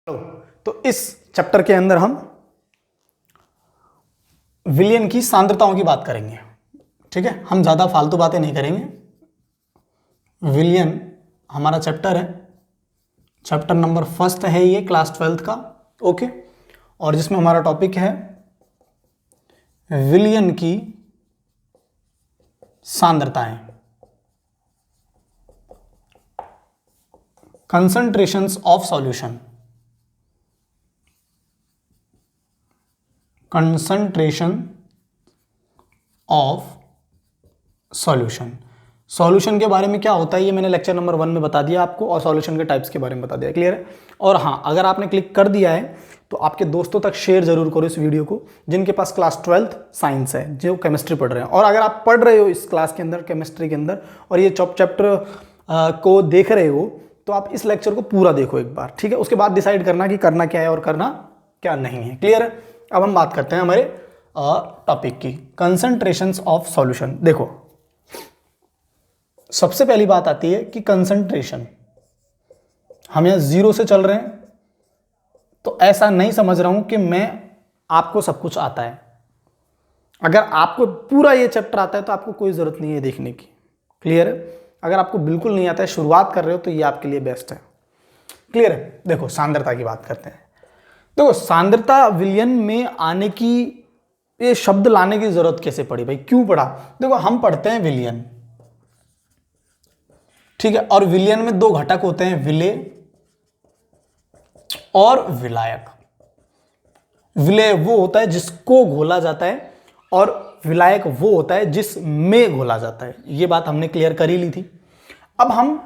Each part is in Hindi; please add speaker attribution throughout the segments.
Speaker 1: तो इस चैप्टर के अंदर हम विलयन की सांद्रताओं की बात करेंगे। ठीक है, हम ज्यादा फालतू बातें नहीं करेंगे। विलयन हमारा चैप्टर है, चैप्टर नंबर फर्स्ट है ये क्लास 12th का। ओके, और जिसमें हमारा टॉपिक है विलयन की सांद्रताएं, concentrations of solution, concentration of solution. Solution के बारे में क्या होता है ये मैंने लेक्चर नंबर 1 में बता दिया आपको, और सॉल्यूशन के टाइप्स के बारे में बता दिया। क्लियर है? और हाँ, अगर आपने क्लिक कर दिया है तो आपके दोस्तों तक शेयर जरूर करो इस वीडियो को, जिनके पास क्लास 12th साइंस है, जो केमिस्ट्री पढ़ रहे हैं। और अगर आप पढ़ रहे हो इस क्लास के अंदर केमिस्ट्री के अंदर और ये चैप्टर को देख रहे हो, तो आप इस लेक्चर को पूरा देखो एक बार। ठीक है, उसके बाद डिसाइड करना कि करना क्या है और करना क्या नहीं है। क्लियर है? अब हम बात करते हैं हमारे टॉपिक की, कंसंट्रेशंस ऑफ सॉल्यूशन। देखो, सबसे पहली बात आती है कि कंसंट्रेशन, हम यहां 0 से चल रहे हैं, तो ऐसा नहीं समझ रहा हूं कि मैं आपको सब कुछ आता है। अगर आपको पूरा ये चैप्टर आता है तो आपको कोई जरूरत नहीं है देखने की। क्लियर है? अगर आपको बिल्कुल नहीं आता है, शुरुआत कर रहे हो, तो ये आपके लिए बेस्ट है। क्लियर है? देखो, सांद्रता की बात करते हैं। देखो, सांद्रता विलयन में आने की, ये शब्द लाने की जरूरत कैसे पड़ी भाई, क्यों पड़ा? देखो, हम पढ़ते हैं विलयन, ठीक है, और विलयन में 2 घटक होते हैं, विलेय और विलायक। विलेय वो होता है जिसको घोला जाता है, और विलायक वो होता है जिसमें घोला जाता है। ये बात हमने क्लियर कर ही ली थी। अब हम,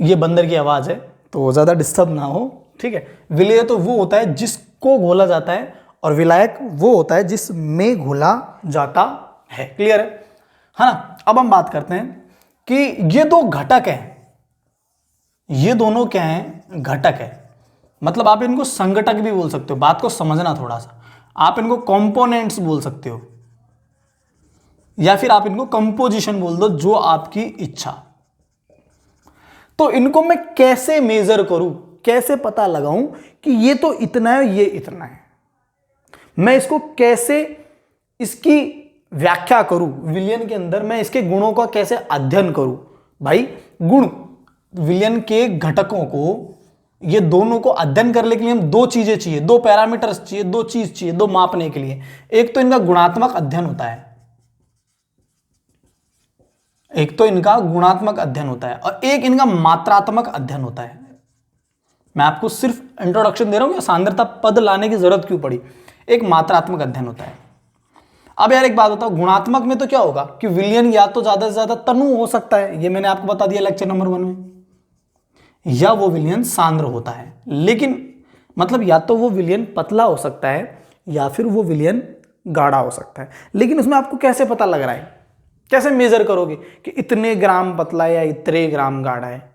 Speaker 1: ये बंदर की आवाज है तो ज्यादा डिस्टर्ब ना हो, ठीक है। विलेय तो वो होता है जिसको घोला जाता है, और विलायक वो होता है जिसमें घोला जाता है। क्लियर है ना? अब हम बात करते हैं कि ये 2 घटक हैं, ये दोनों क्या हैं? घटक है। मतलब आप इनको संघटक भी बोल सकते हो, बात को समझना थोड़ा सा। आप इनको कंपोनेंट्स बोल सकते हो, या फिर आप इनको कंपोजिशन बोल दो, जो आपकी इच्छा। तो इनको मैं कैसे मेजर करूं, कैसे पता लगाऊं कि ये तो इतना है, ये इतना है? मैं इसको कैसे, इसकी व्याख्या करूं विलयन के अंदर, मैं इसके गुणों का कैसे अध्ययन करूं? भाई, गुण, विलयन के घटकों को, ये दोनों को अध्ययन करने के लिए हम 2 चीजें चाहिए, 2 पैरामीटर्स चाहिए, 2 चीज चाहिए, 2 मापने के लिए। एक तो इनका गुणात्मक अध्ययन होता है, एक तो इनका गुणात्मक अध्ययन होता है, और एक इनका मात्रात्मक अध्ययन होता है। मैं आपको सिर्फ इंट्रोडक्शन दे रहा हूं कि सांद्रता पद लाने की जरूरत क्यों पड़ी। एक मात्रात्मक अध्ययन होता है। अब यार एक बात बताओ, गुणात्मक में तो क्या होगा कि विलयन या तो ज्यादा से ज्यादा तनु हो सकता है, ये मैंने आपको बता दिया लेक्चर नंबर 1 में, या वो विलयन सांद्र होता है। लेकिन मतलब या तो वो विलयन पतला हो सकता है, या फिर वो विलयन गाढ़ा हो सकता है। लेकिन उसमें आपको कैसे पता लग रहा है, कैसे मेजर करोगे कि इतने ग्राम पतला है या इतने ग्राम गाढ़ा है,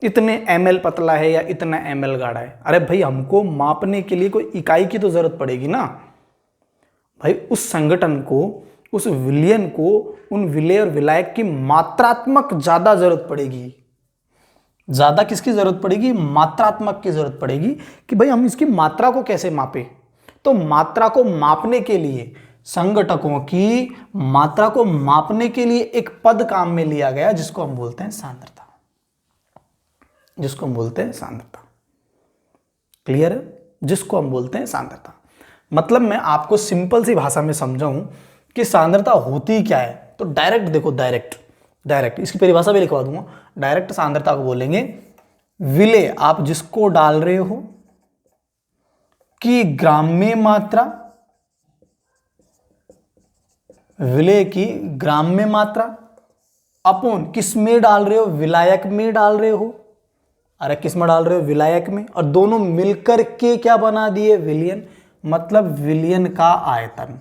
Speaker 1: इतने ml पतला है या इतना ml गाढ़ा है? अरे भाई, हमको मापने के लिए कोई इकाई की तो जरूरत पड़ेगी ना भाई। उस संगठन को, उस विलयन को, उन विलेय और विलायक की मात्रात्मक ज्यादा जरूरत पड़ेगी। ज्यादा किसकी जरूरत पड़ेगी? मात्रात्मक की जरूरत पड़ेगी, कि भाई हम इसकी मात्रा को कैसे मापे। तो मात्रा को मापने के लिए, संघटकों की मात्रा को मापने के लिए एक पद काम में लिया गया, जिसको हम बोलते हैं सांद्रता, जिसको हम बोलते हैं सांद्रता। क्लियर है? जिसको हम बोलते हैं सांद्रता। मतलब मैं आपको सिंपल सी भाषा में समझाऊं कि सांद्रता होती क्या है, तो डायरेक्ट देखो, डायरेक्ट इसकी परिभाषा भी लिखवा दूंगा। डायरेक्ट सांद्रता को बोलेंगे विलेय, आप जिसको डाल रहे हो, कि ग्राम्य मात्रा, विलेय की ग्राम्य मात्रा, अपोन किस में डाल रहे हो? विलायक में डाल रहे हो। अरे किस में डाल रहे हो? विलायक में। और दोनों मिलकर के क्या बना दिए? विलयन। मतलब विलयन का आयतन,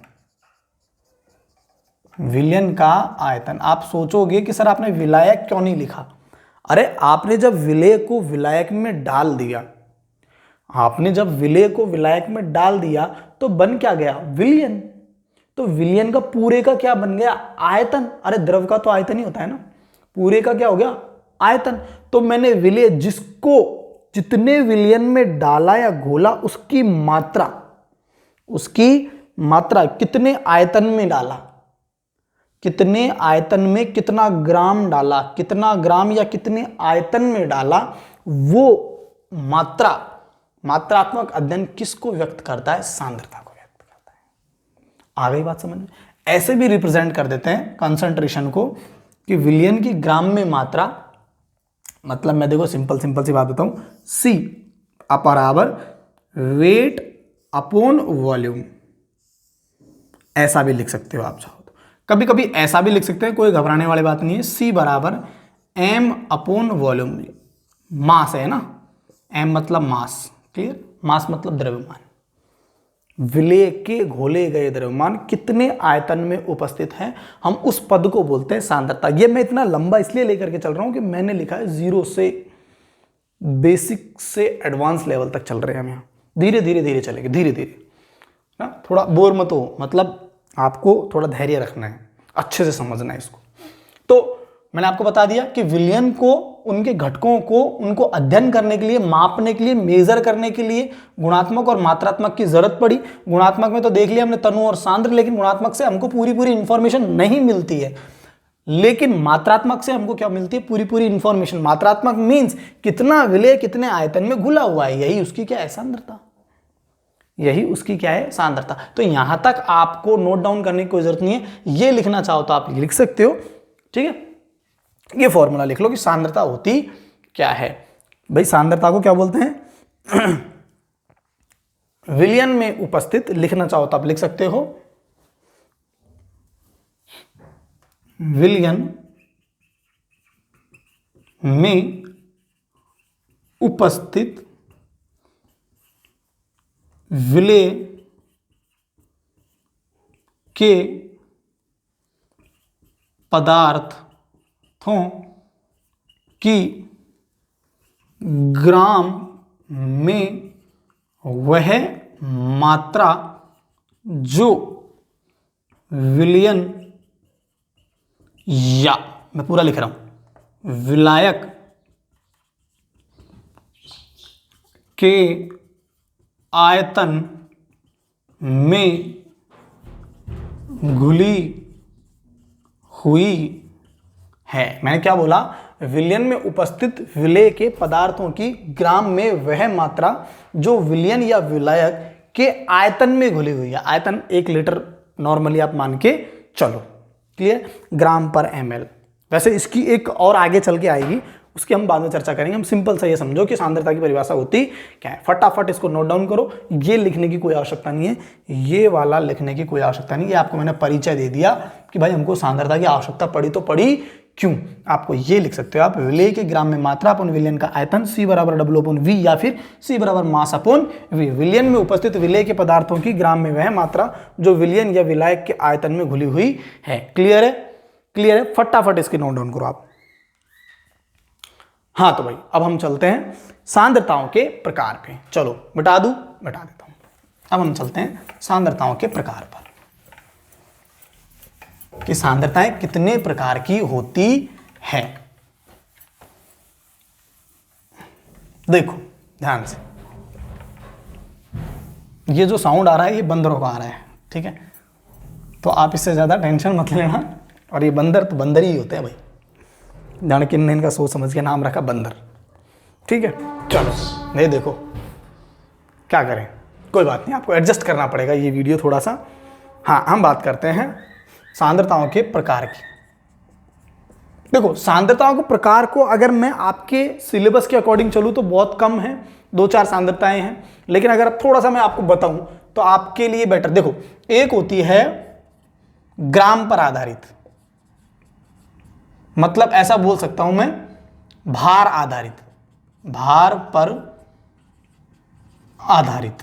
Speaker 1: विलयन का आयतन। आप सोचोगे कि सर आपने विलायक क्यों नहीं लिखा? अरे आपने जब विलेय को विलायक में डाल दिया, आपने जब विलेय को विलायक में डाल दिया, तो बन क्या गया? विलयन। तो विलयन का पूरे का क्या बन गया? आयतन। अरे द्रव का तो आयतन ही होता है ना, पूरे का क्या हो गया? आयतन। तो मैंने विलेय जिसको जितने विलयन में डाला या घोला उसकी मात्रा कितने आयतन में डाला, कितने आयतन में कितना ग्राम डाला, कितना ग्राम या कितने आयतन में डाला, वो मात्रात्मक अध्ययन किसको व्यक्त करता है? सांद्रता को व्यक्त करता है। आ गई बात समझ में? ऐसे भी रिप्रेजेंट कर देते हैं कंसंट्रेशन को कि विलयन की ग्राम में मात्रा, मतलब मैं देखो सिंपल सी बात बताऊं, C बराबर वेट अपॉन वॉल्यूम, ऐसा भी लिख सकते हो आप चाहो तो। कभी कभी ऐसा भी लिख सकते हैं, कोई घबराने वाली बात नहीं है। C बराबर M अपॉन वॉल्यूम, मास है ना, M मतलब मास, क्लियर, मास मतलब द्रव्यमान। विलेय के घोले गए द्रव्यमान कितने आयतन में उपस्थित है, हम उस पद को बोलते हैं सांद्रता। ये मैं इतना लंबा इसलिए लेकर के चल रहा हूं कि मैंने लिखा है 0 से बेसिक से एडवांस लेवल तक चल रहे हैं हम यहाँ, धीरे धीरे चलेंगे, धीरे धीरे ना, थोड़ा बोर मत हो, मतलब आपको थोड़ा धैर्य रखना है, अच्छे से समझना है इसको। तो मैंने आपको बता दिया कि विलयन को, उनके घटकों को, उनको अध्ययन करने के लिए, मापने के लिए, मेजर करने के लिए गुणात्मक और मात्रात्मक की जरूरत पड़ी। गुणात्मक में तो देख लिया हमने तनु और सांद्र, लेकिन गुणात्मक से हमको पूरी इंफॉर्मेशन नहीं मिलती है, लेकिन मात्रात्मक से हमको क्या मिलती है? पूरी इंफॉर्मेशन। मात्रात्मक मीन्स कितना विलेय कितने आयतन में घुला हुआ है, यही उसकी क्या है? सांद्रता। यही उसकी क्या है? सांद्रता। तो यहां तक आपको नोट डाउन करने की कोई जरूरत नहीं है, ये लिखना चाहो तो आप लिख सकते हो, ठीक है। ये फॉर्मूला लिख लो कि सांद्रता होती क्या है। भाई सांद्रता को क्या बोलते हैं? विलयन में उपस्थित, लिखना चाहो तो आप लिख सकते हो, विलयन में उपस्थित विलेय के पदार्थों की ग्राम में वह मात्रा जो विलयन, या मैं पूरा लिख रहा हूं, विलायक के आयतन में घुली हुई है। मैंने क्या बोला? विलयन में उपस्थित विलेय के पदार्थों की ग्राम में वह मात्रा जो विलयन या विलायक के आयतन में घुली हुई है। आयतन 1 लीटर नॉर्मली आप मान के चलो, क्लियर, ग्राम पर ml। वैसे इसकी एक और आगे चल के आएगी, उसकी हम बाद में चर्चा करेंगे। हम सिंपल सा ये समझो कि सांद्रता की परिभाषा होती क्या है। फटाफट इसको नोट डाउन करो, ये लिखने की कोई आवश्यकता नहीं है, ये वाला लिखने की कोई आवश्यकता नहीं है। आपको मैंने परिचय दे दिया कि भाई हमको सांद्रता की आवश्यकता पड़ी तो पड़ी क्यों। आपको ये लिख सकते हो आप, विलेय के ग्राम में मात्रा अपन विलयन का आयतन, C बराबर W/V या फिर C बराबर मास अपॉन V। विलयन में उपस्थित विलेय के पदार्थों की ग्राम में वह मात्रा जो विलयन या विलायक के आयतन में घुली हुई है। क्लियर है? क्लियर है? फटाफट इसकी नोट डाउन करो आप। हाँ तो भाई अब हम चलते हैं सांद्रताओं के प्रकार पे। चलो मिटा दूं, मिटा देता हूं। अब हम चलते हैं सांद्रताओं के प्रकार पर, कि सांद्रताएं कितने प्रकार की होती है। देखो ध्यान से, ये जो साउंड आ रहा है ये बंदरों का आ रहा है, ठीक है, तो आप इससे ज्यादा टेंशन मत लेना। और ये बंदर तो बंदर ही होते हैं भाई, जानकिन ने इनका सोच समझ के नाम रखा बंदर, ठीक है। चलो नहीं, देखो क्या करें, कोई बात नहीं, आपको एडजस्ट करना पड़ेगा ये वीडियो थोड़ा सा। हाँ, हम बात करते हैं सांद्रताओं के प्रकार की। देखो सांद्रताओं के प्रकार को अगर मैं आपके सिलेबस के अकॉर्डिंग चलूँ तो बहुत कम है, 2-4 सांद्रताएं हैं। लेकिन अगर थोड़ा सा मैं आपको बताऊं तो आपके लिए बेटर, देखो एक होती है ग्राम पर आधारित, मतलब ऐसा बोल सकता हूं मैं भार आधारित, भार पर आधारित,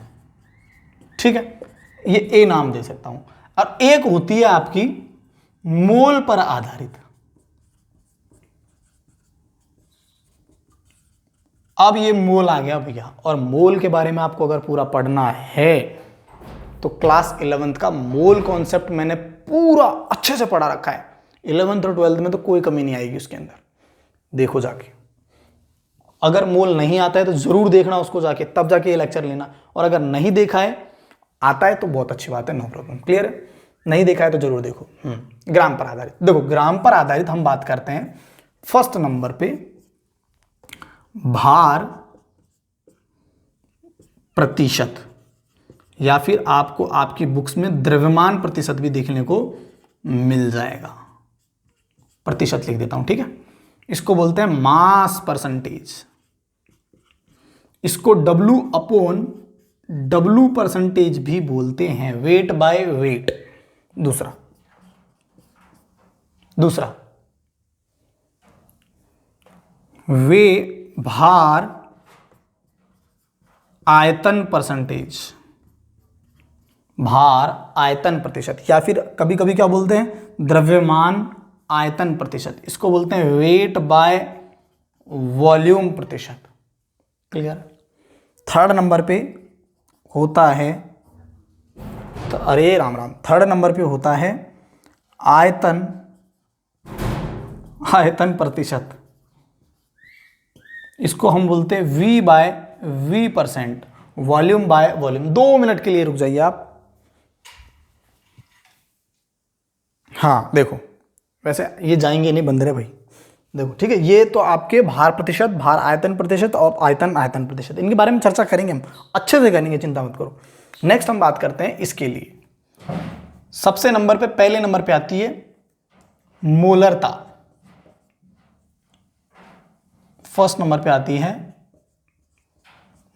Speaker 1: ठीक है, ये ए नाम दे सकता हूं। और एक होती है आपकी मोल पर आधारित। अब ये मोल आ गया भैया, और मोल के बारे में आपको अगर पूरा पढ़ना है तो क्लास 11th का मोल कॉन्सेप्ट मैंने पूरा अच्छे से पढ़ा रखा है। 11th और 12th में तो कोई कमी नहीं आएगी उसके अंदर, देखो जाके। अगर मोल नहीं आता है तो जरूर देखना उसको जाके, तब जाके ये लेक्चर लेना। और अगर नहीं देखा है, आता है तो बहुत अच्छी बात है, नो प्रॉब्लम। क्लियर है? नहीं देखा है तो जरूर देखो। ग्राम पर आधारित, देखो ग्राम पर आधारित हम बात करते हैं फर्स्ट नंबर पे भार प्रतिशत, या फिर आपको आपकी बुक्स में द्रव्यमान प्रतिशत भी देखने को मिल जाएगा। प्रतिशत लिख देता हूं, ठीक है। इसको बोलते हैं मास परसेंटेज। इसको W परसेंटेज भी बोलते हैं, वेट बाय वेट। दूसरा वे भार आयतन परसेंटेज, भार आयतन प्रतिशत, या फिर कभी कभी क्या बोलते हैं, द्रव्यमान आयतन प्रतिशत। इसको बोलते हैं वेट बाय वॉल्यूम प्रतिशत। क्लियर? थर्ड नंबर पे होता है, तो अरे राम राम, थर्ड नंबर पे होता है आयतन प्रतिशत। इसको हम बोलते हैं V by V percent, volume by volume. 2 minute के लिए रुक जाइए आप। हाँ देखो, वैसे ये जाएंगे नहीं बंदरे भाई, देखो ठीक है। ये तो आपके भार प्रतिशत, भार आयतन प्रतिशत और आयतन प्रतिशत, इनके बारे में चर्चा करेंगे हम, अच्छे से करेंगे, चिंता मत करो। नेक्स्ट हम बात करते हैं इसके लिए, सबसे नंबर पे, पहले नंबर पे आती है मोलरता। फर्स्ट नंबर पे आती है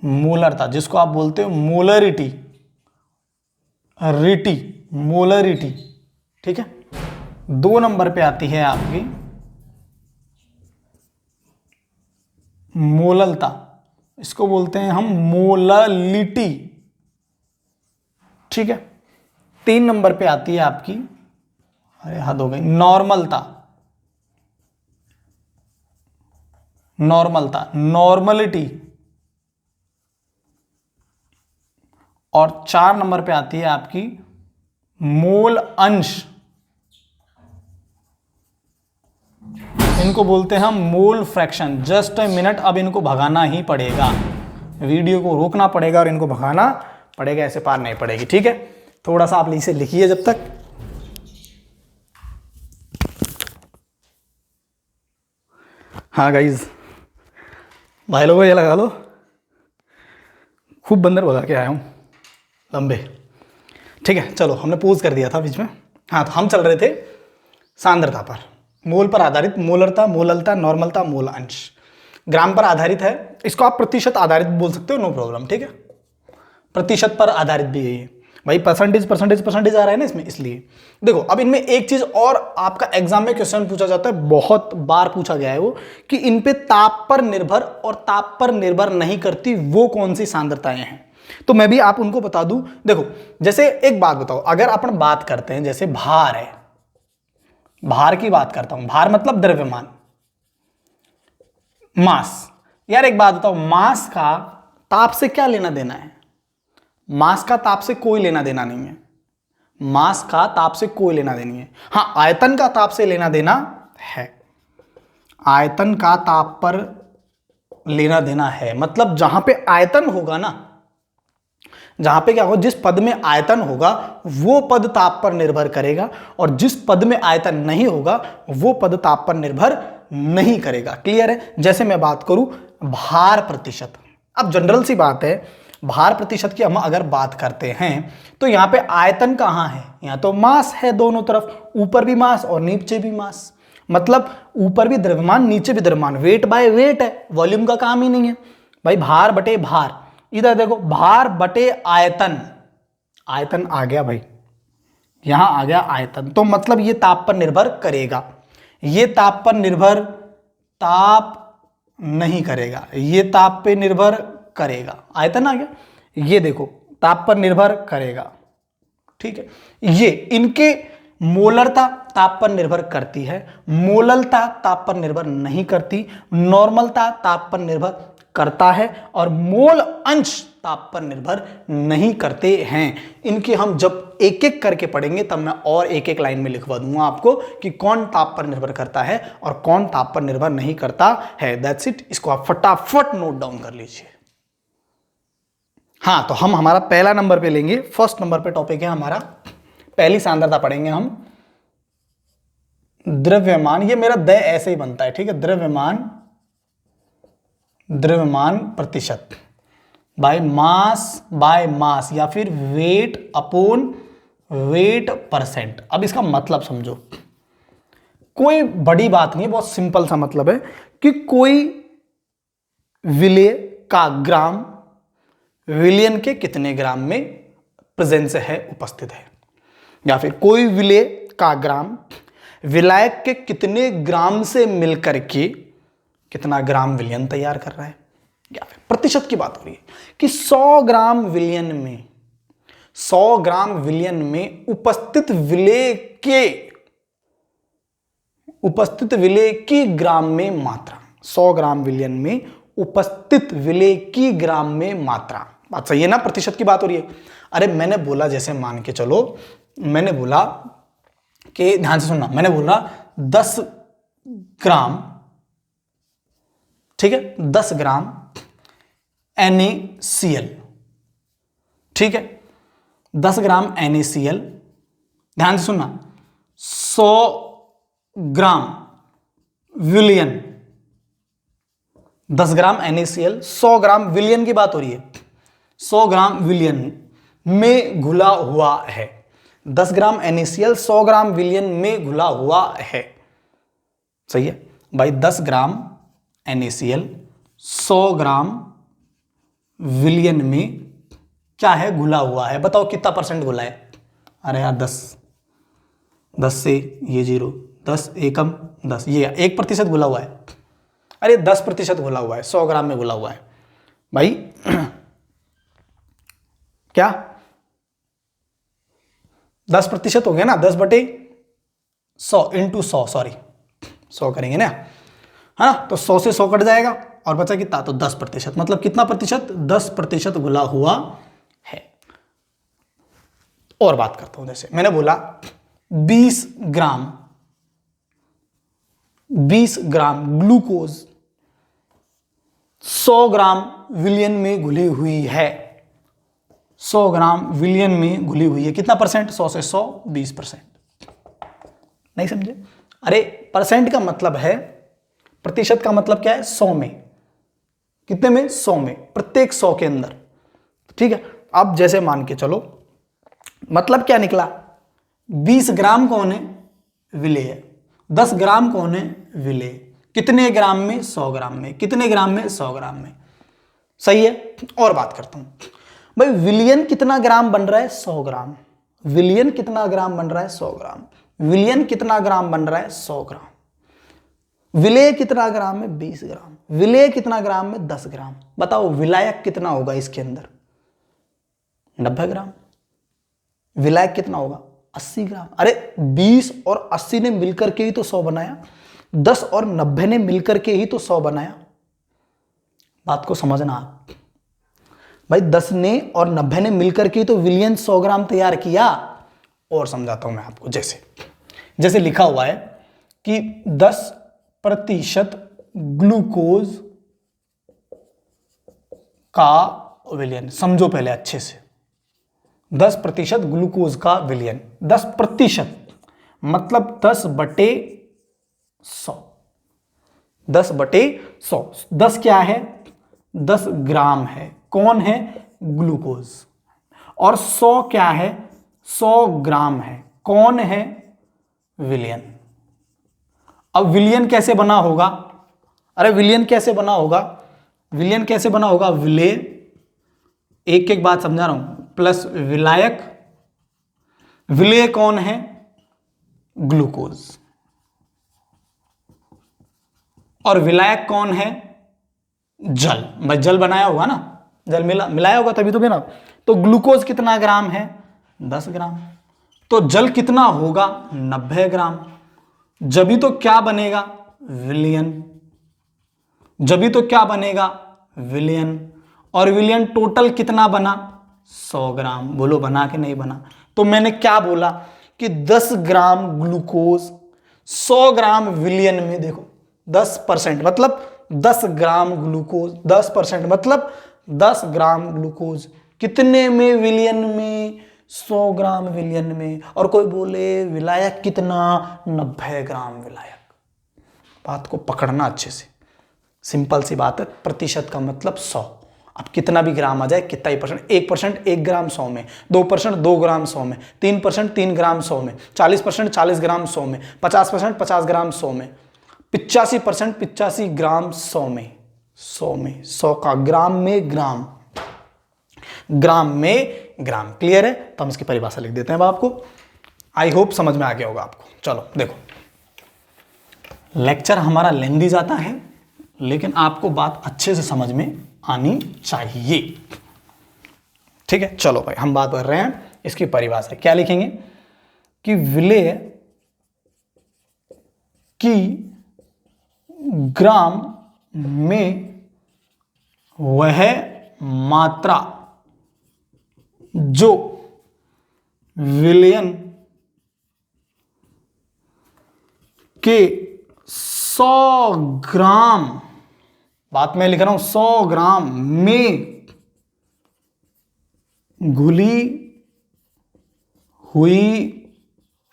Speaker 1: मोलरता, जिसको आप बोलते हो मोलरिटी, मोलरिटी, ठीक है। 2 नंबर पे आती है आपकी मोललता, इसको बोलते हैं हम मोललिटी, ठीक है। 3 नंबर पे आती है आपकी, अरे हद हो गई, नॉर्मलिटी। और 4 नंबर पे आती है आपकी मोल अंश, इनको बोलते हैं हम mole fraction. Just a minute, अब इनको भगाना ही पड़ेगा, वीडियो को रोकना पड़ेगा और इनको भगाना पड़ेगा, ऐसे पार नहीं पड़ेगी, ठीक है। थोड़ा सा आप इसे लिखिए जब तक। हाँ गाइज, भाई लोगों ये लगा लो, खूब बंदर भगा के आया हूँ लंबे, ठीक है। चलो, हमने पोज कर दिया था बीच में। हाँ, तो हम चल रहे थे सांद्रता पर, मोल पर आधारित, मोलरता, मोललता, नॉर्मलता, मोल अंश। ग्राम पर आधारित है, इसको आप प्रतिशत आधारित बोल सकते हो, नो प्रॉब्लम, ठीक है। प्रतिशत पर आधारित भी है ये भाई, परसेंटेज आ रहा है ना इसमें, इसलिए। देखो, अब इनमें एक चीज और आपका एग्जाम में क्वेश्चन पूछा जाता है, बहुत बार पूछा गया है वो, कि इन पे ताप पर निर्भर और ताप पर निर्भर नहीं करती वो कौन सी सांद्रताएं हैं। तो मैं भी आप उनको बता दूं। देखो, जैसे एक बात बताओ, अगर अपन बात करते हैं, जैसे भार है, भार की बात करता हूं, भार मतलब द्रव्यमान, मास। यार एक बात बताओ, मास का ताप से क्या लेना देना है? मास का ताप से कोई लेना देना नहीं है, मास का ताप से कोई लेना देना नहीं है। हाँ, आयतन का ताप से लेना देना है, आयतन का ताप पर लेना देना है। मतलब जहां पे आयतन होगा ना, जहां पे क्या होगा, जिस पद में आयतन होगा वो पद ताप पर निर्भर करेगा, और जिस पद में आयतन नहीं होगा वो पद ताप पर निर्भर नहीं करेगा। क्लियर है? जैसे मैं बात करूं भार प्रतिशत, अब जनरल सी बात है, भार प्रतिशत की हम अगर बात करते हैं तो यहां पे आयतन कहां है? यहां तो मास है दोनों तरफ, ऊपर भी मास और नीचे भी मास, मतलब ऊपर भी द्रव्यमान नीचे भी द्रव्यमान, वेट बाय वेट है, वॉल्यूम का काम ही नहीं है भाई। भार बटे भार, इधर देखो, भार बटे आयतन, आयतन आ गया भाई, यहां आ गया आयतन, तो मतलब ये ताप पर निर्भर करेगा, ये ताप पर निर्भर ताप नहीं करेगा, ये ताप पे निर्भर करेगा, आयतन आ गया, ये देखो ताप पर निर्भर करेगा, ठीक है। ये इनके मोलरता ताप पर निर्भर करती है, मोललता ताप पर निर्भर नहीं करती, नॉर्मलता ताप पर निर्भर करता है, और मोल अंश ताप पर निर्भर नहीं करते हैं। इनके हम जब एक एक करके पढ़ेंगे तब मैं और एक एक लाइन में लिखवा दूंगा आपको कि कौन ताप पर निर्भर करता है और कौन ताप पर निर्भर नहीं करता है। That's it. इसको आप फटाफट नोट डाउन कर लीजिए। हाँ, तो हम हमारा पहला नंबर पे लेंगे। फर्स्ट नंबर पे टॉपिक है हमारा, पहली सांद्रता पढ़ेंगे हम, द्रव्यमान। ये मेरा द ऐसे ही बनता है, ठीक है। द्रव्यमान प्रतिशत बाय मास या फिर वेट अपॉन वेट परसेंट। अब इसका मतलब समझो, कोई बड़ी बात नहीं है, बहुत सिंपल सा मतलब है कि कोई विलेय का ग्राम विलियन के कितने ग्राम में प्रेजेंस है, उपस्थित है, या फिर कोई विलेय का ग्राम विलायक के कितने ग्राम से मिलकर के कितना ग्राम विलयन तैयार कर रहा है। या फिर प्रतिशत की बात हो रही है कि 100 ग्राम विलयन में उपस्थित विलेय की ग्राम में मात्रा, 100 ग्राम विलयन में उपस्थित विलेय की ग्राम में मात्रा। बात सही है ना, प्रतिशत की बात हो रही है। अरे मैंने बोला, जैसे मान के चलो, मैंने बोला कि ध्यान से सुनना, मैंने बोला 10 ग्राम, ठीक है, 10 ग्राम NaCl, ठीक है, 10 ग्राम NaCl। ध्यान से सुनना, 100 ग्राम विलियन, 10 ग्राम NaCl 100 ग्राम विलियन की बात हो रही है, 100 ग्राम विलियन में घुला हुआ है। 10 ग्राम NaCl 100 ग्राम विलियन में घुला हुआ है। सही है भाई, 10 ग्राम NaCl 100 ग्राम विलियन में क्या है, घुला हुआ है। बताओ कितना परसेंट घुला है। अरे यार 10 से ये 0, 10 एकम 10, ये 1% घुला हुआ है। अरे 10% घुला हुआ है, 100 ग्राम में घुला हुआ है भाई। क्या 10% हो गया ना, 10/100 इंटू 100, सॉरी 100 करेंगे ना, है ना, तो 100 से 100 कट जाएगा और बचा कितना, तो 10%। मतलब कितना प्रतिशत, 10% घुला हुआ है। और बात करता हूं, जैसे मैंने बोला 20 ग्राम ग्लूकोज 100 ग्राम विलियन में घुली हुई है, 100 ग्राम विलियन में घुली हुई है। कितना परसेंट, 100 से 100 20%। नहीं समझे। अरे परसेंट का मतलब है, प्रतिशत का मतलब क्या है, 100 में। कितने में, 100 में, प्रत्येक 100 के अंदर, ठीक है। अब जैसे मान के चलो, मतलब क्या निकला, 20 ग्राम कौन है, विलेय है, 10 ग्राम कौन है, विलेय। कितने ग्राम में, 100 ग्राम में। कितने ग्राम में, 100 ग्राम में। सही है। और बात करता हूं भाई, विलियन कितना ग्राम बन रहा है, 100 ग्राम। विलियन कितना ग्राम बन रहा है, 100 ग्राम। विलियन कितना ग्राम बन रहा है, 100 ग्राम। विलेय कितना ग्राम में, 20 ग्राम। विलेय कितना ग्राम में, 10 ग्राम। बताओ विलायक कितना होगा इसके अंदर, 90 ग्राम। विलायक कितना होगा, 80 ग्राम। अरे 20 और 80 ने मिलकर के ही तो 100 बनाया, 10 और 90 ने मिलकर के ही तो 100 बनाया। बात को समझना भाई, 10 ने और 90 ने मिलकर के ही तो विलियन 100 ग्राम तैयार किया। और समझाता हूं मैं आपको, जैसे लिखा हुआ है कि 10% ग्लूकोज का विलियन। समझो पहले अच्छे से, 10% ग्लूकोज का विलियन, 10% मतलब 10/100। 10/100, 10 क्या है, 10 ग्राम है, कौन है, ग्लूकोज। और 100 क्या है, 100 ग्राम है, कौन है, विलियन। अब विलियन कैसे बना होगा, अरे विलियन कैसे बना होगा, विलियन कैसे बना होगा, विलेय, एक एक बात समझा रहा हूं, प्लस विलायक। विलेय कौन है, ग्लूकोज। और विलायक कौन है, जल। भाई जल बनाया होगा ना, जल मिलाया होगा तभी तो बना। तो ग्लूकोज कितना ग्राम है, 10 ग्राम। तो जल कितना होगा, 90 ग्राम। जभी तो क्या बनेगा, विलियन। जभी तो क्या बनेगा, विलियन। और विलियन टोटल कितना बना 100 ग्राम। बोलो बना कि नहीं बना। तो मैंने क्या बोला कि 10 ग्राम ग्लूकोज 100 ग्राम विलियन में, देखो 10% मतलब 10 ग्राम ग्लूकोज, 10% मतलब 10 ग्राम ग्लूकोज कितने में विलियन में 100 ग्राम विलियन में। और कोई बोले विलायक कितना 90 ग्राम विलायक। बात को पकड़ना अच्छे से, सिंपल सी बात है, प्रतिशत का मतलब 100। अब कितना भी ग्राम आ जाए, कितना ही परसेंट, 1% 1 ग्राम 100 में, 2% 2 ग्राम 100 में, 3% 3 ग्राम 100 में, 40% 40 ग्राम 100 में, 50% 50 ग्राम 100 में, 85% 85 ग्राम 100 में, 100 में 100 का ग्राम में ग्राम, ग्राम में ग्राम। क्लियर है? तो हम इसकी परिभाषा लिख देते हैं अब आपको। आई होप समझ में आ गया होगा आपको। चलो देखो, लेक्चर हमारा लेंदी जाता है, लेकिन आपको बात अच्छे से समझ में आनी चाहिए। ठीक है, चलो भाई हम बात कर रहे हैं इसकी परिभाषा। क्या लिखेंगे कि विलेय की ग्राम में वह मात्रा जो विलयन के 100 ग्राम, बात मैं लिख रहा हूं 100 ग्राम में घुली हुई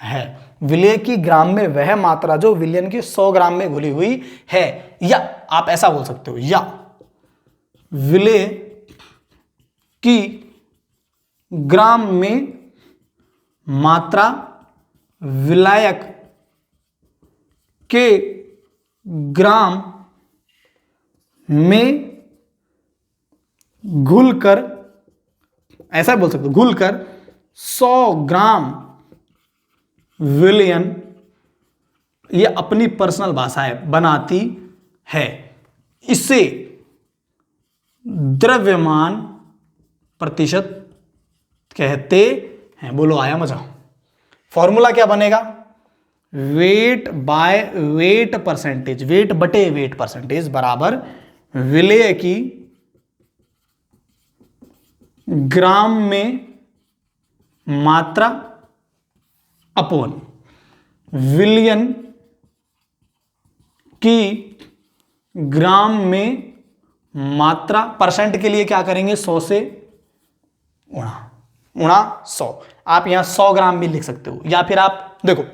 Speaker 1: है। विलेय की ग्राम में वह मात्रा जो विलयन की 100 ग्राम में घुली हुई है, या आप ऐसा बोल सकते हो, या विलेय की ग्राम में मात्रा विलायक के ग्राम में घुलकर, ऐसा बोल सकते हो, घुलकर 100 ग्राम विलयन, ये अपनी पर्सनल भाषा है, बनाती है। इसे द्रव्यमान प्रतिशत कहते हैं। बोलो आया मजा? फॉर्मूला क्या बनेगा? Weight by weight percentage, weight बटे वेट परसेंटेज बराबर विलेय की ग्राम में मात्रा अपॉन विलयन की ग्राम में मात्रा। परसेंट के लिए क्या करेंगे? 100 से उड़ा 100। आप यहां 100 ग्राम भी लिख सकते हो, या फिर आप देखो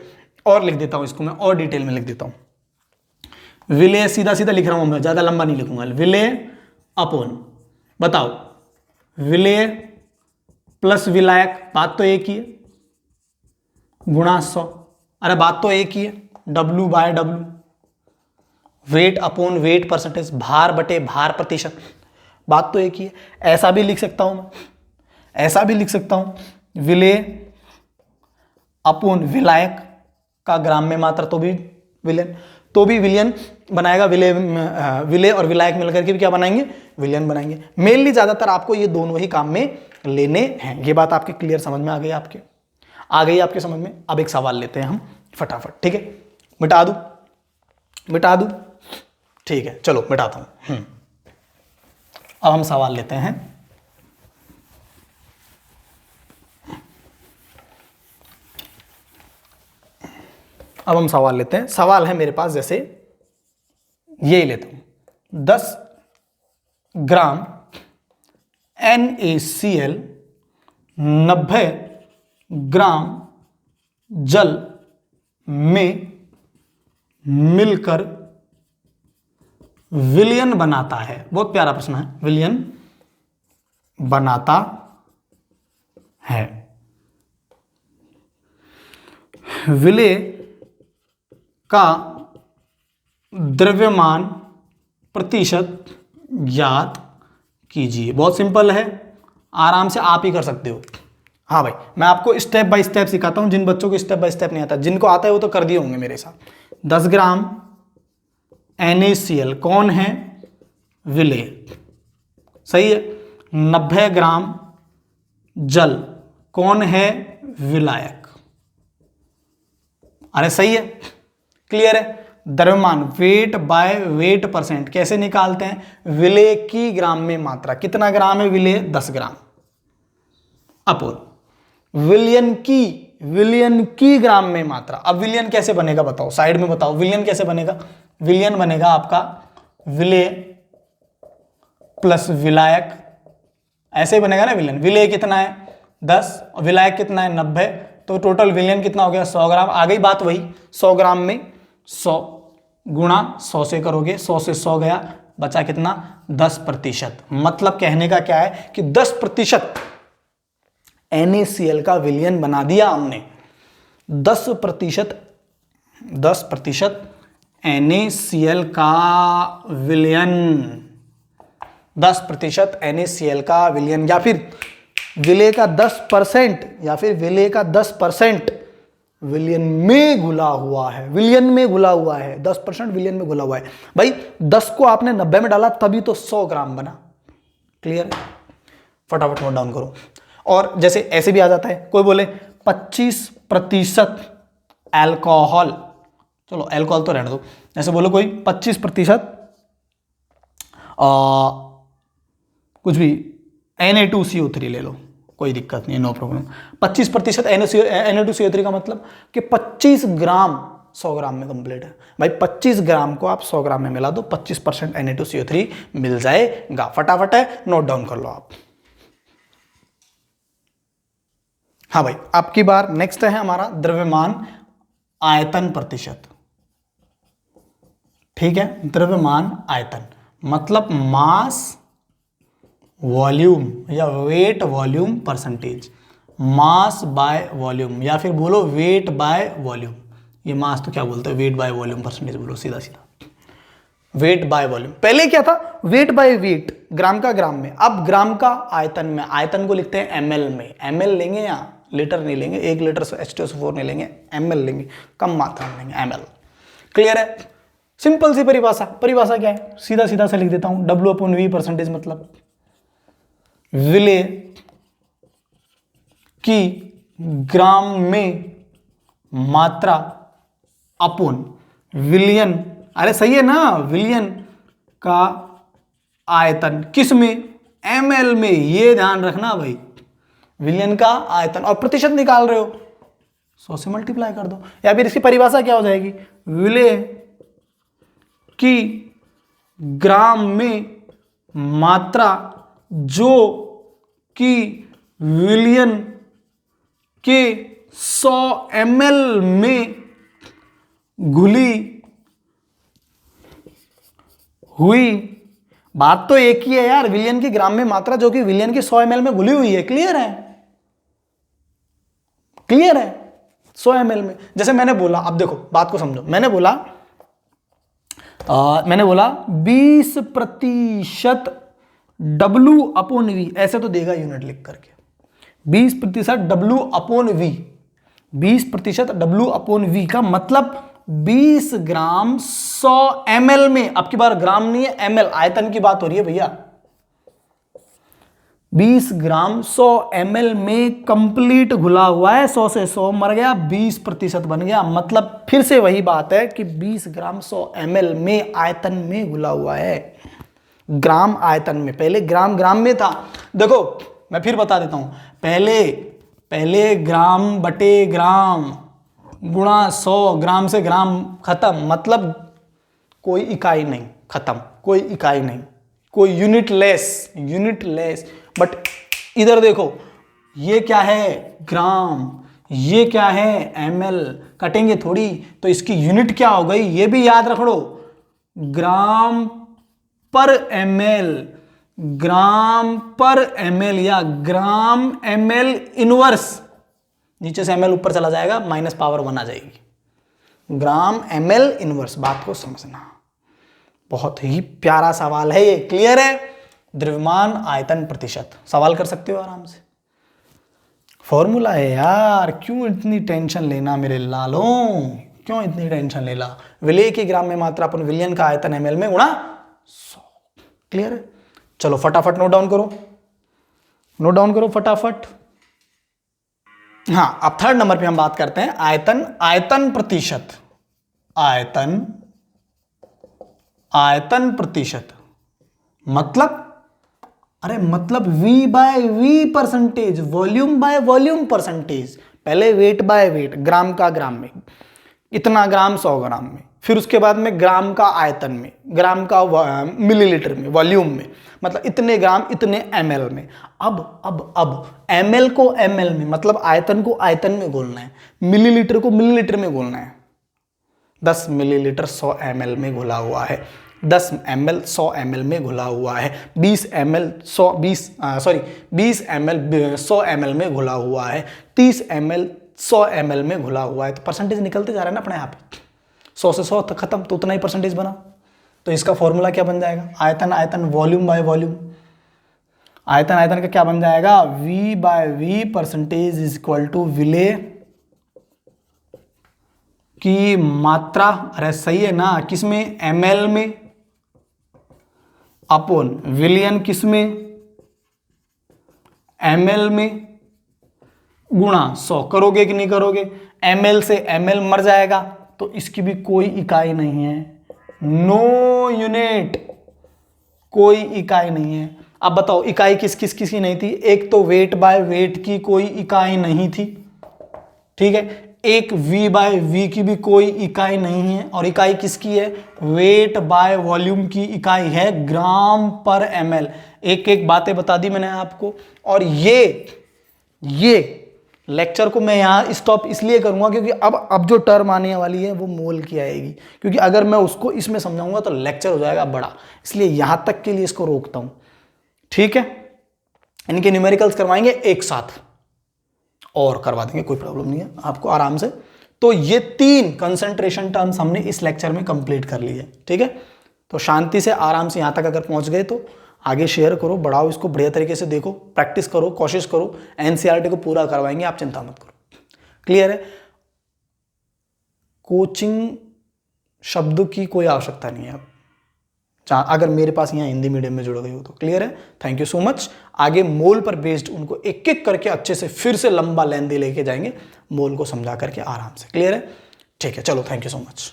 Speaker 1: और लिख देता हूं, इसको मैं और डिटेल में लिख देता हूं। विलेय सीधा सीधा लिख रहा हूं मैं, ज्यादा लंबा नहीं लिखूंगा। विलेय अपॉन, बताओ, विलेय प्लस विलायक, बात तो एक ही है, गुणा 100। अरे बात तो एक ही है, W by W, weight upon weight percentage, भार बटे भार प्रतिशत, बात तो एक ही है। ऐसा भी लिख सकता हूं मैं, ऐसा भी लिख सकता हूं, विलेय अपॉन विलायक का ग्राम में मात्रा, तो भी विलयन, तो भी विलयन बनाएगा। विलेय और विलायक मिलकर के भी क्या बनाएंगे? विलयन बनाएंगे। मेनली ज्यादातर आपको ये दोनों ही काम में लेने हैं। ये बात आपके क्लियर समझ में आ गई? आपके आ गई आपके समझ में? अब एक सवाल लेते हैं हम फटाफट, ठीक है? मिटा दूं? मिटा दूं? ठीक है, चलो मिटाता हूं। अब हम सवाल लेते हैं। अब हम सवाल लेते हैं। सवाल है मेरे पास, जैसे ये ही लेता हूं, 10 ग्राम NaCl 90 ग्राम जल में मिलकर विलयन बनाता है। बहुत प्यारा प्रश्न है, विलयन बनाता है। विलेय का द्रव्यमान प्रतिशत ज्ञात कीजिए। बहुत सिंपल है, आराम से आप ही कर सकते हो। हाँ भाई, मैं आपको स्टेप बाय स्टेप सिखाता हूं। जिन बच्चों को स्टेप बाय स्टेप नहीं आता, जिनको आता है वो तो कर दिए होंगे मेरे साथ। 10 ग्राम NaCl कौन है? विलेय, सही है। 90 ग्राम जल कौन है? विलायक। अरे सही है, क्लियर है। द्रव्यमान वेट बाय वेट परसेंट कैसे निकालते हैं? विलेय की ग्राम में मात्रा, कितना ग्राम है विलेय? 10 ग्राम, अपोन विलियन की ग्राम में मात्रा। अब विलियन कैसे बनेगा बताओ, साइड में बताओ विलियन कैसे बनेगा? विलियन बनेगा आपका विलेय प्लस विलायक, ऐसे ही बनेगा ना विलियन। विलेय कितना है? 10, और विलायक कितना है? 90, तो टोटल विलियन कितना हो गया? 100 ग्राम। आ गई बात वही, 100 ग्राम में 100 गुणा 100 से करोगे, 100 से 100 गया, बचा कितना? 10%। मतलब कहने का क्या है कि 10% NaCl का विलियन बना दिया हमने। 10% NaCl का विलियन, 10% NaCl का विलियन, या फिर विलेय का 10%, या फिर विलेय का 10% विलियन में घुला हुआ है, विलियन में घुला हुआ है, 10% विलियन में घुला हुआ है। भाई 10 को आपने 90 में डाला तभी तो 100 ग्राम बना। क्लियर है? फटाफट नोट डाउन करो। और जैसे ऐसे भी आ जाता है, कोई बोले 25% अल्कोहल, चलो अल्कोहल तो रहने दो, जैसे बोलो कोई 25% कुछ भी Na2CO3 ले लो, कोई दिक्कत नहीं है, नो प्रॉब्लम। 25% Na2CO3 का मतलब कि 25 ग्राम 100 ग्राम में कंप्लीट है। भाई 25 ग्राम को आप 100 ग्राम में मिला दो, 25% Na2CO3 मिल जाएगा। फटाफट है, नोट डाउन कर लो आप। हाँ भाई, आपकी बार नेक्स्ट है हमारा द्रव्यमान आयतन प्रतिशत। ठीक है, द्रव्यमान आयतन मतलब मास वॉल्यूम या weight volume percentage, mass by volume, या फिर बोलो वेट बाय वॉल्यूम। ये मास तो क्या बोलते हैं, वेट बाय वॉल्यूम परसेंटेज बोलो सीधा सीधा, वेट बाय वॉल्यूम। पहले क्या था? वेट बाय वेट, ग्राम का ग्राम में। अब ग्राम का आयतन में, आयतन को लिखते हैं ml में। ml लेंगे या लीटर नहीं लेंगे, 1 लीटर H2SO4 नहीं लेंगे, ml लेंगे, कम मात्रा में लेंगे, ml। क्लियर है? सिंपल सी परिभाषा, परिभाषा क्या है? सीधा सीधा से लिख देता हूं, W/V परसेंटेज मतलब विलेय की ग्राम में मात्रा अपोन विलियन, अरे सही है ना, विलियन का आयतन, किस में? ml में। ये ध्यान रखना भाई, विलियन का आयतन, और प्रतिशत निकाल रहे हो 100 से मल्टीप्लाई कर दो। या फिर इसकी परिभाषा क्या हो जाएगी? विलेय की ग्राम में मात्रा जो कि विलियन के 100 ml में घुली हुई। बात तो एक ही है यार, विलियन की ग्राम में मात्रा जो कि विलियन के 100 ml में घुली हुई है। क्लियर है? क्लियर है? 100 ml में, जैसे मैंने बोला, अब देखो बात को समझो, मैंने बोला 20% W/V, ऐसे तो देगा यूनिट लिख करके, 20% W/V, 20% W/V का मतलब 20 ग्राम 100 ml में। अब की बार ग्राम नहीं है, ml, आयतन की बात हो रही है भैया। 20 ग्राम 100 ml में कंप्लीट घुला हुआ है, 100 से 100 मर गया, 20% बन गया। मतलब फिर से वही बात है कि 20 ग्राम 100 ml में आयतन में घुला हुआ है, ग्राम आयतन में। पहले ग्राम ग्राम में था। देखो मैं फिर बता देता हूं, पहले ग्राम बटे ग्राम गुणा 100, ग्राम से ग्राम खत्म, मतलब कोई इकाई नहीं, खत्म, कोई इकाई नहीं, कोई यूनिट लेस। बट इधर देखो, ये क्या है? ग्राम, ये क्या है? ml। कटेंगे थोड़ी, तो इसकी यूनिट क्या हो गई ये भी याद रख लो, ग्राम पर ml, ग्राम पर ml या ग्राम ml इनवर्स। नीचे से ml ऊपर चला जाएगा, माइनस पावर 1 आ जाएगी, ग्राम ml इनवर्स। बात को समझना, बहुत ही प्यारा सवाल है ये। क्लियर है? द्रव्यमान आयतन प्रतिशत, सवाल कर सकते हो आराम से, फॉर्मूला है यार, क्यों इतनी टेंशन लेना मेरे लालों, क्यों इतनी टेंशन लेना। विलेय की ग्राम में मात्रा अपन विलियन का आयतन ml में गुणा 100। क्लियर है? चलो फटाफट नोट डाउन करो, फटाफट। हाँ, अब थर्ड नंबर पे हम बात करते हैं आयतन प्रतिशत, आयतन आयतन प्रतिशत, मतलब अरे मतलब V by V percentage, volume by volume percentage. पहले वेट बाय वेट, ग्राम का ग्राम में, इतना ग्राम 100 ग्राम में, फिर उसके बाद में ग्राम का आयतन में, ग्राम का मिलीलीटर में, वॉल्यूम में, मतलब इतने ग्राम इतने ml में। अब ml को ml में, मतलब आयतन को आयतन में घोलना है, मिलीलीटर को मिलीलीटर में घोलना है। 10 मिलीलीटर 100 ml में घुला हुआ है, 10 ml 100 ml में घुला हुआ है, 20 ml 100 ml में घुला हुआ है, 30 ml 100 ml में घुला हुआ है। तो परसेंटेज निकलते जा रहा है ना अपने आप, 100 से 100 तक खत्म, तो उतना ही परसेंटेज बना। तो इसका फॉर्मूला क्या बन जाएगा, आयतन आयतन वॉल्यूम बाय वॉल्यूम, आयतन आयतन का क्या बन जाएगा, V by V percentage is equal to विलेय की मात्रा, अरे सही है ना, किसमें, ml में, अपॉन विलियन किसमें, ml में, गुणा 100। करोगे कि नहीं करोगे, ml से ml मर जाएगा तो इसकी भी कोई इकाई नहीं है, नो यूनिट, कोई इकाई नहीं है। अब बताओ इकाई किस किस किसकी नहीं थी, एक तो वेट बाय वेट की कोई इकाई नहीं थी, ठीक है, एक V बाय V की भी कोई इकाई नहीं है, और इकाई किसकी है, वेट बाय वॉल्यूम की इकाई है ग्राम पर ml। एक एक बातें बता दी मैंने आपको। और ये लेक्चर को मैं यहाँ स्टॉप इसलिए करूंगा क्योंकि अब जो टर्म आने वाली है वो मोल की आएगी, क्योंकि अगर मैं उसको इसमें समझाऊंगा तो लेक्चर हो जाएगा बड़ा, इसलिए यहां तक के लिए इसको रोकता हूं, ठीक है। इनके न्यूमेरिकल्स करवाएंगे एक साथ और करवा देंगे, कोई प्रॉब्लम नहीं है आपको, आराम से। तो ये 3 कंसंट्रेशन टर्म्स हमने इस लेक्चर में कंप्लीट कर ली है, ठीक है। तो शांति से आराम से यहां तक अगर पहुंच गए तो आगे शेयर करो, बढ़ाओ इसको, बढ़िया तरीके से देखो, प्रैक्टिस करो, कोशिश करो, एनसीईआरटी को पूरा करवाएंगे, आप चिंता मत करो, क्लियर है। कोचिंग शब्द की कोई आवश्यकता नहीं है अब, अगर मेरे पास यहाँ हिंदी मीडियम में जुड़ गई हो तो, क्लियर है। Thank you so much. आगे मोल पर बेस्ड उनको एक एक करके अच्छे से फिर से लंबा लेंदी लेके जाएंगे, मोल को समझा करके आराम से, क्लियर है, ठीक है, चलो थैंक यू सो मच।